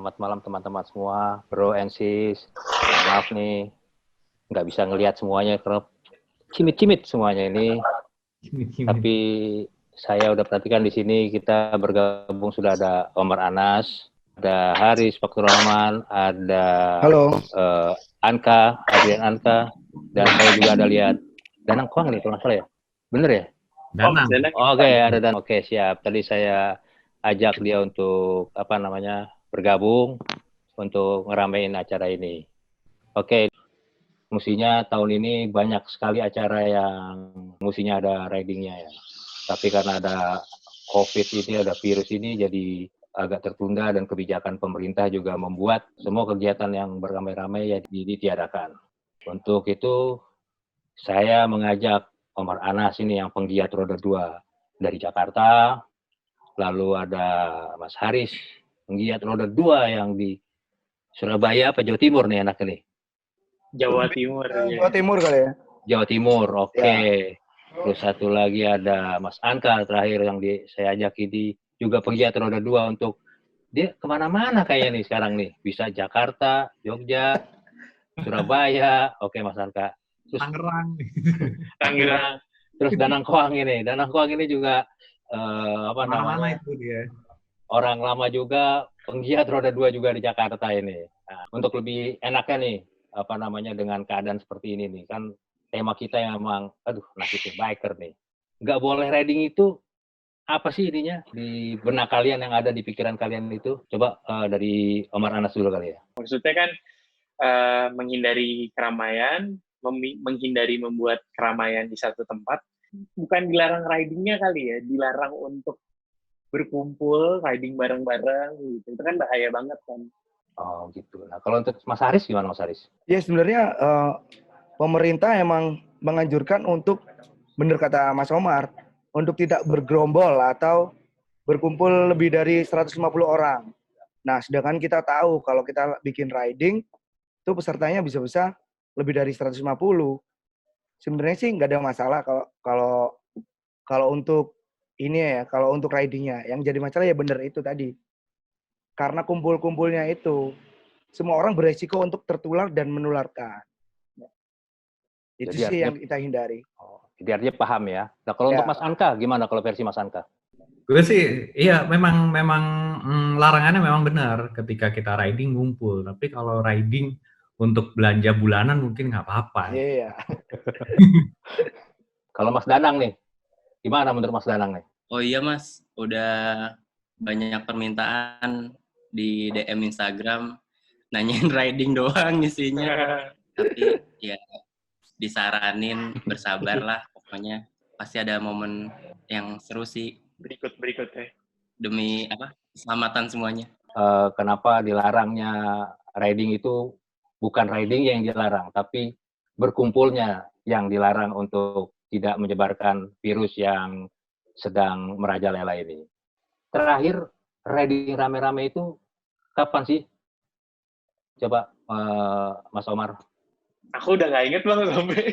Selamat malam teman-teman semua, bro and sis. Maaf nih, nggak bisa ngelihat semuanya karena cimit-cimit semuanya ini. Tapi saya udah perhatikan di sini kita bergabung sudah ada Omar Anas, ada Haris Faktur Rahman, ada Halo. Anka, Adrian Anka, dan saya juga ada lihat Danang Kwang nih kalau nggak salah ya. Bener ya? Danang. Oke, ada Dan. Oke, siap. Tadi saya ajak dia untuk bergabung untuk ngeramein acara ini. Oke, mestinya tahun ini banyak sekali acara yang mestinya ada ridingnya ya. Tapi karena ada COVID ini, ada virus ini, jadi agak tertunda dan kebijakan pemerintah juga membuat semua kegiatan yang beramai-ramai ya ditiadakan. Untuk itu, saya mengajak Omar Anas ini yang penggiat roda 2 dari Jakarta, lalu ada Mas Haris, penggiat roda 2 yang di Surabaya apa Jawa Timur nih anaknya nih? Jawa Timur. Jawa Timur kali ya? Jawa Timur, oke. Ya. Terus satu lagi ada Mas Anka terakhir yang saya ajak ini juga penggiat roda 2 untuk dia kemana-mana kayaknya nih sekarang nih. Bisa Jakarta, Jogja, Surabaya, oke Mas Anka. Terus Tangerang. Terus Danang Kwang ini juga mana itu dia. Orang lama juga, penggiat roda 2 juga di Jakarta ini. Nah, untuk lebih enaknya nih, dengan keadaan seperti ini nih, kan tema kita yang memang, nasibnya biker nih. Nggak boleh riding itu, apa sih ininya di benak kalian yang ada di pikiran kalian itu? Coba dari Omar Anas dulu kali ya. Maksudnya kan menghindari keramaian, menghindari membuat keramaian di satu tempat. Bukan dilarang ridingnya kali ya, dilarang untuk berkumpul, riding bareng-bareng gitu. Itu kan bahaya banget kan. Oh gitu. Nah kalau untuk Mas Haris gimana Mas Haris? Ya sebenarnya pemerintah emang menganjurkan untuk, benar kata Mas Omar, untuk tidak bergerombol atau berkumpul lebih dari 150 orang. Nah sedangkan kita tahu kalau kita bikin riding, itu pesertanya bisa-bisa lebih dari 150. Sebenarnya sih nggak ada masalah kalau untuk ini ya, kalau untuk ridingnya. Yang jadi masalah ya bener itu tadi. Karena kumpul-kumpulnya itu, semua orang beresiko untuk tertular dan menularkan. Itu Jadi sih artinya, yang kita hindari. Jadi artinya paham ya. Nah kalau untuk Mas Anka, gimana kalau versi Mas Anka? Gue sih, iya memang larangannya memang benar ketika kita riding ngumpul. Tapi kalau riding untuk belanja bulanan mungkin nggak apa-apa. Iya. Kalau Mas Danang nih, gimana menurut Mas Danang nih? Oh iya Mas, udah banyak permintaan di DM Instagram nanyain riding doang isinya. Tapi ya disaranin bersabarlah, pokoknya pasti ada momen yang seru sih. Berikut ya. Demi keselamatan semuanya. Kenapa dilarangnya riding itu bukan riding yang dilarang, tapi berkumpulnya yang dilarang untuk tidak menyebarkan virus yang sedang merajalela ini. Terakhir riding rame-rame itu kapan sih? Coba Mas Omar. Aku udah nggak inget banget sampai.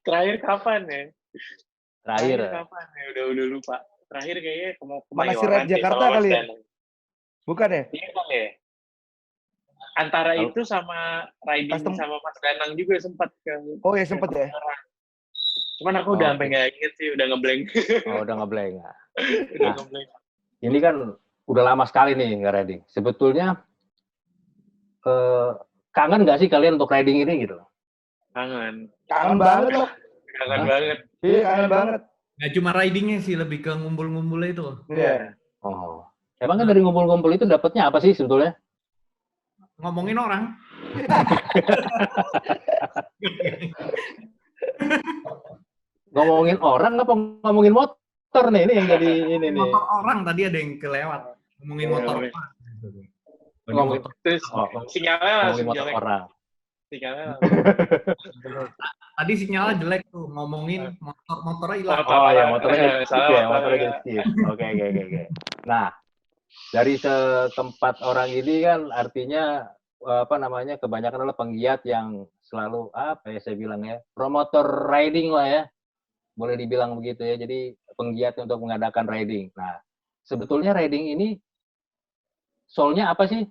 Terakhir kapan ya? Terakhir kapan ya? Udah lupa. Terakhir kayaknya mau Kemayoran Jakarta kali ya? Bukan ya? Iya kali ya. Antara itu sama riding sama Mas Danang juga sempat ke. Oh ya sempat ya. Cuman aku udah sampai nggak inget sih, udah ngeblank. Oh udah ngeblank. Udah ngeblank. Ini kan udah lama sekali nih nggak riding. Sebetulnya kangen nggak sih kalian untuk riding ini gitu? Kangen banget loh. Kangen banget. Iya kangen banget. Nggak cuma ridingnya sih, lebih ke ngumpul-ngumpulnya itu. Iya. Oh. Emang kan dari ngumpul-ngumpul itu dapatnya apa sih sebetulnya? Ngomongin orang. Ngomongin orang apa ngomongin motor nih? Ini yang jadi ini nih. Motor orang tadi ada yang kelewat. Ngomongin motor apa? Ngomongin terus sinyalnya langsung motor jelek. orang. Tadi sinyalnya jelek tuh, ngomongin motornya hilang. Oh ya, motornya skip. Oke. Nah, dari setempat orang ini kan artinya kebanyakan adalah penggiat yang selalu saya bilang ya, promotor riding lah ya. Boleh dibilang begitu ya. Jadi penggiat untuk mengadakan riding. Nah, sebetulnya riding ini soalnya apa sih?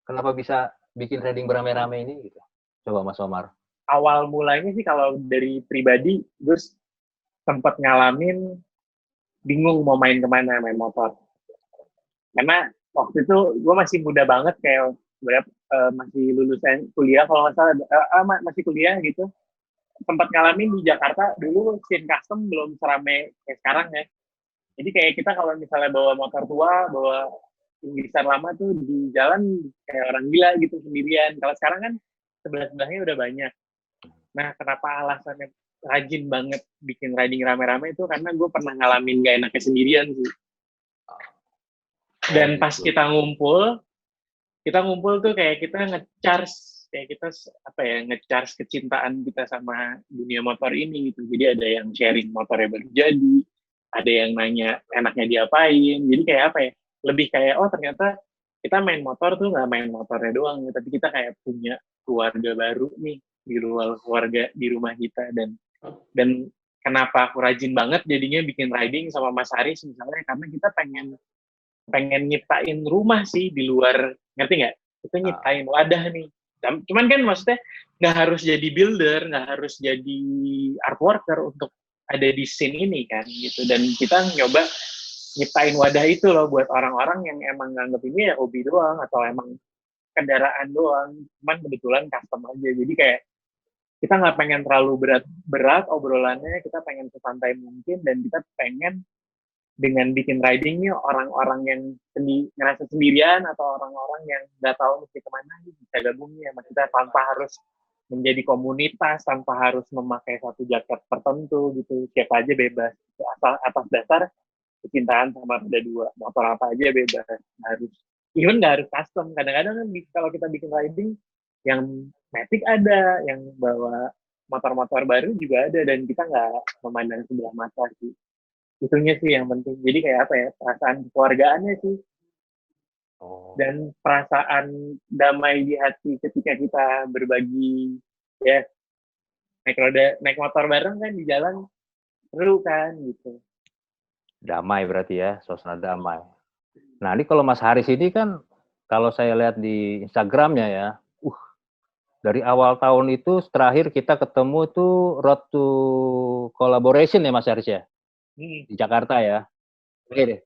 Kenapa bisa bikin riding beramai-ramai ini gitu? Coba Mas Omar. Awal mulanya sih kalau dari pribadi, gue sempat ngalamin bingung mau main kemana, main motor. Karena waktu itu gue masih muda banget, kayak masih lulusan kuliah kalau nggak salah, masih kuliah gitu. Sempat ngalamin di Jakarta dulu scene custom belum seramai kayak sekarang ya. Jadi kayak kita kalau misalnya bawa motor tua, bawa Inggrisan lama tuh di jalan kayak orang gila gitu sendirian. Kalau sekarang kan sebelah-sebelahnya udah banyak. Nah, kenapa alasannya rajin banget bikin riding rame-rame itu karena gue pernah ngalamin gak enaknya sendirian sih. Dan pas kita ngumpul tuh kayak kita nge-charge, kayak kita nge-charge kecintaan kita sama dunia motor ini gitu. Jadi ada yang sharing motornya baru jadi, ada yang nanya enaknya diapain. Jadi kayak apa ya? Lebih kayak, oh ternyata kita main motor tuh nggak main motornya doang, tapi kita kayak punya keluarga baru nih di luar keluarga di rumah kita. Dan kenapa aku rajin banget jadinya bikin riding sama Mas Haris misalnya, karena kita pengen nyiptain rumah sih di luar, ngerti nggak? Kita nyiptain wadah nih. Cuman kan maksudnya nggak harus jadi builder, nggak harus jadi art worker untuk ada di scene ini kan gitu. Dan kita nyoba nyiptain wadah itu loh buat orang-orang yang emang nganggep ini ya hobi doang atau emang kendaraan doang, cuman kebetulan custom aja. Jadi kayak kita nggak pengen terlalu berat obrolannya, kita pengen sesantai mungkin, dan kita pengen dengan bikin ridingnya orang-orang yang ngerasa sendirian atau orang-orang yang nggak tahu mesti kemana bisa gabungnya sama kita tanpa harus menjadi komunitas, tanpa harus memakai satu jaket tertentu gitu. Siapa aja bebas. Atas dasar kecintaan sama roda dua, motor apa aja bebas, harus even nggak harus custom. Kadang-kadang kan kalau kita bikin riding yang Matic ada, yang bawa motor-motor baru juga ada, dan kita nggak memandang sebelah mata sih. Itunya sih yang penting. Jadi kayak apa ya, perasaan kekeluargaannya sih, dan perasaan damai di hati ketika kita berbagi ya, naik motor bareng kan di jalan seru kan gitu. Damai berarti ya, suasana damai. Nah, ini kalau Mas Haris ini kan, kalau saya lihat di Instagramnya ya, dari awal tahun itu terakhir kita ketemu tuh Road to Collaboration ya Mas Haris ya? Di Jakarta ya. Oke deh,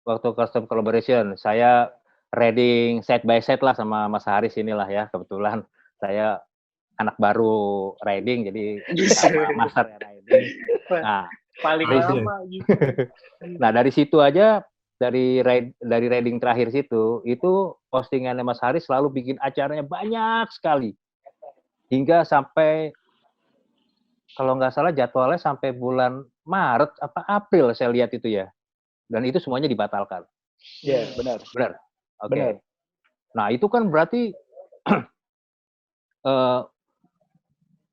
waktu custom collaboration, saya riding side by side lah sama Mas Haris inilah ya, kebetulan saya anak baru riding, jadi sama master ya riding. Nah, paling lama gitu. Nah, dari situ aja, dari riding terakhir situ, itu postingannya Mas Haris selalu bikin acaranya banyak sekali. Hingga sampai, kalau nggak salah jadwalnya sampai bulan Maret apa April saya lihat itu ya. Dan itu semuanya dibatalkan. Iya, benar. Benar. Oke. Benar. Nah, itu kan berarti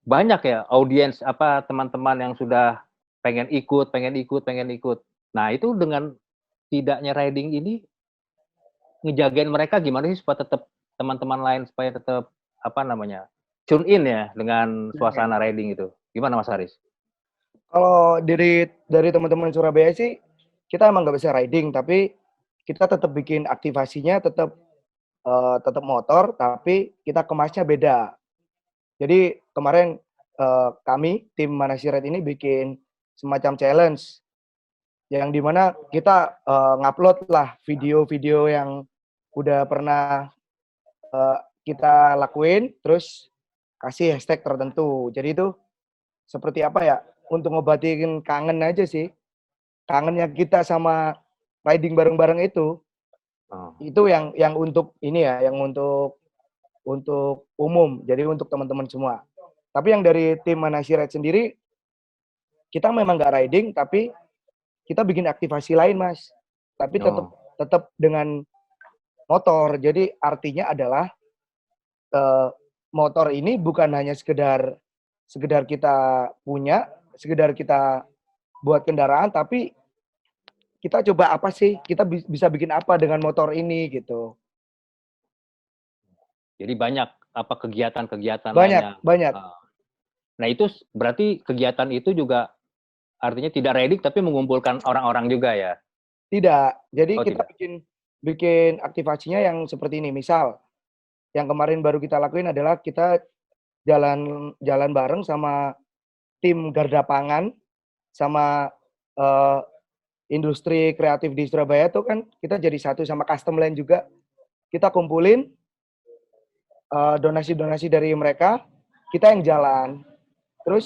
banyak ya audiens teman-teman yang sudah pengen ikut. Nah, itu dengan tidaknya riding ini ngejagain mereka gimana sih supaya tetap teman-teman lain supaya tetap tune in ya dengan suasana riding itu. Gimana Mas Haris? Kalau dari teman-teman Surabaya sih, kita emang nggak bisa riding, tapi kita tetap bikin aktivasinya tetap motor, tapi kita kemasnya beda. Jadi kemarin kami tim Manasirat ini bikin semacam challenge yang dimana kita ngupload lah video-video yang udah pernah kita lakuin, terus kasih hashtag tertentu. Jadi itu seperti apa ya, untuk ngobatin kangen aja sih, kangennya kita sama riding bareng-bareng itu. Itu yang untuk ini ya, yang untuk umum, jadi untuk teman-teman semua. Tapi yang dari tim Manasirat sendiri, kita memang nggak riding, tapi kita bikin aktivasi lain, Mas. Tapi tetap dengan motor. Jadi artinya adalah motor ini bukan hanya sekedar kita punya, sekedar kita buat kendaraan, tapi kita coba apa sih, kita bisa bikin apa dengan motor ini gitu. Jadi banyak kegiatan-kegiatan banyak. Nah, itu berarti kegiatan itu juga artinya tidak riding tapi mengumpulkan orang-orang juga ya? Tidak. Jadi kita bikin aktivasinya yang seperti ini. Misal, yang kemarin baru kita lakuin adalah kita jalan bareng sama tim Garda Pangan sama eh, industri kreatif di Surabaya tuh kan kita jadi satu sama Custom Land juga. Kita kumpulin donasi-donasi dari mereka, kita yang jalan. Terus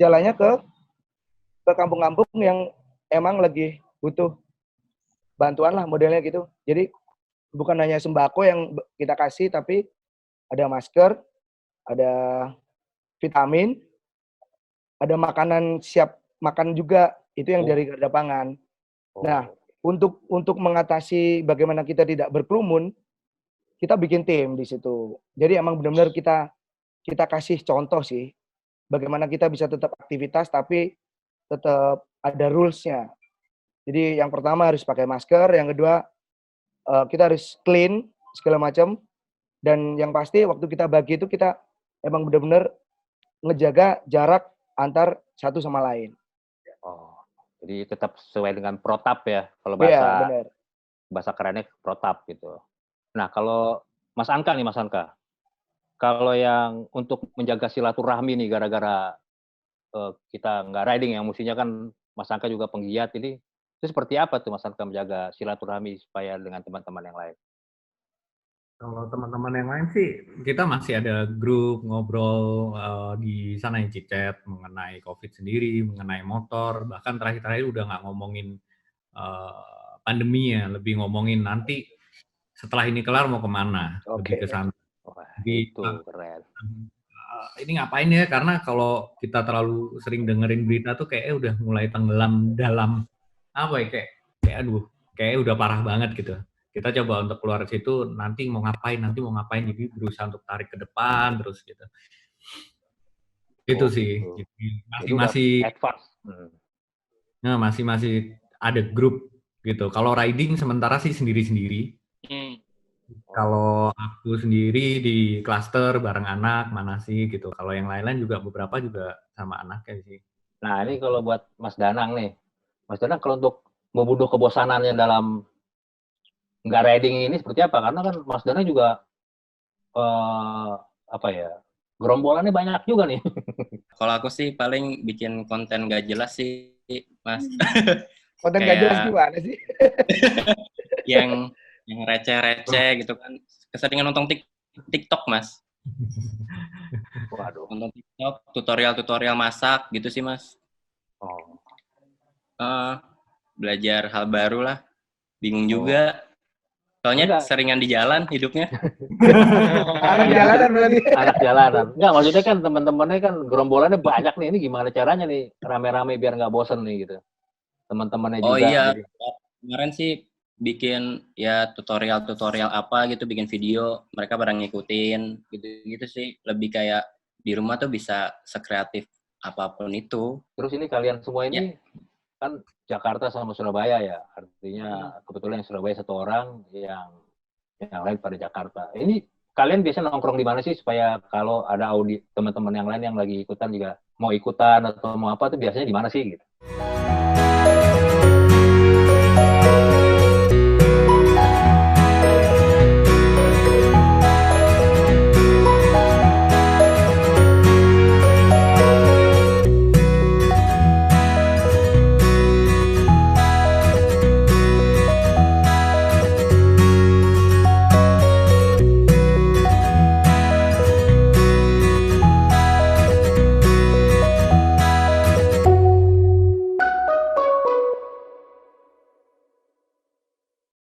jalannya ke kampung-kampung yang emang lagi butuh bantuan lah modelnya gitu. Jadi bukan hanya sembako yang kita kasih, tapi ada masker, ada vitamin, ada makanan siap makan juga, itu yang dari Garda Pangan. Nah, untuk mengatasi bagaimana kita tidak berkerumun, kita bikin tim di situ. Jadi emang benar-benar kita kasih contoh sih, bagaimana kita bisa tetap aktivitas tapi tetap ada rules-nya. Jadi yang pertama harus pakai masker, yang kedua kita harus clean segala macam, dan yang pasti waktu kita bagi itu kita emang benar-benar ngejaga jarak antar satu sama lain. Oh, jadi tetap sesuai dengan protap ya, kalau Iya, benar. bahasa kerennya protap gitu. Nah, kalau Mas Anka nih, Mas Anka, kalau yang untuk menjaga silaturahmi nih gara-gara kita nggak riding yang mestinya kan Mas Anka juga penggiat ini, itu seperti apa tuh Mas Anka menjaga silaturahmi supaya dengan teman-teman yang lain? Kalau teman-teman yang lain sih, kita masih ada grup ngobrol di sana yang chat mengenai COVID sendiri, mengenai motor, bahkan terakhir-terakhir udah nggak ngomongin pandemi ya, lebih ngomongin nanti setelah ini kelar mau kemana, lebih ke sana. Wah, Jadi, itu keren. ini ngapain ya? Karena kalau kita terlalu sering dengerin berita tuh kayak udah mulai tenggelam dalam apa ya, kayak aduh, kayak udah parah banget gitu. Kita coba untuk keluar dari situ, nanti mau ngapain, jadi berusaha untuk tarik ke depan terus gitu. Itu sih. Gitu. Jadi masih advance. Nah, masih ada grup gitu. Kalau riding sementara sih sendiri-sendiri. Kalau aku sendiri di klaster bareng anak mana sih gitu. Kalau yang lain-lain juga beberapa juga sama anaknya sih. Nah, ini kalau buat Mas Danang nih. Mas Danang kalau untuk membunuh kebosanannya dalam nggak riding ini seperti apa? Karena kan Mas Danang juga apa ya, gerombolannya banyak juga nih. Kalau aku sih paling bikin konten gak jelas sih, Mas. Konten gak jelas gimana sih? yang receh-receh gitu kan. Keseringan nonton TikTok, Mas. Waduh. Nonton TikTok, tutorial masak gitu sih, Mas. Belajar hal baru lah. Bingung juga. Soalnya seringan di jalan hidupnya. Anak jalanan berarti. Anak jalanan. Enggak, maksudnya kan teman-temannya kan gerombolannya banyak nih. Ini gimana caranya nih rame-rame biar nggak bosen nih gitu. Teman-temannya juga. Oh iya, kemarin sih bikin ya tutorial apa gitu, bikin video, mereka pada ngikutin gitu sih. Lebih kayak di rumah tuh bisa sekreatif apapun itu. Terus ini kalian semua ini kan Jakarta sama Surabaya ya, artinya kebetulan yang Surabaya satu orang, yang lain pada Jakarta. Ini kalian biasanya nongkrong di mana sih supaya kalau ada teman-teman yang lain yang lagi ikutan juga mau ikutan atau mau apa tuh biasanya di mana sih gitu?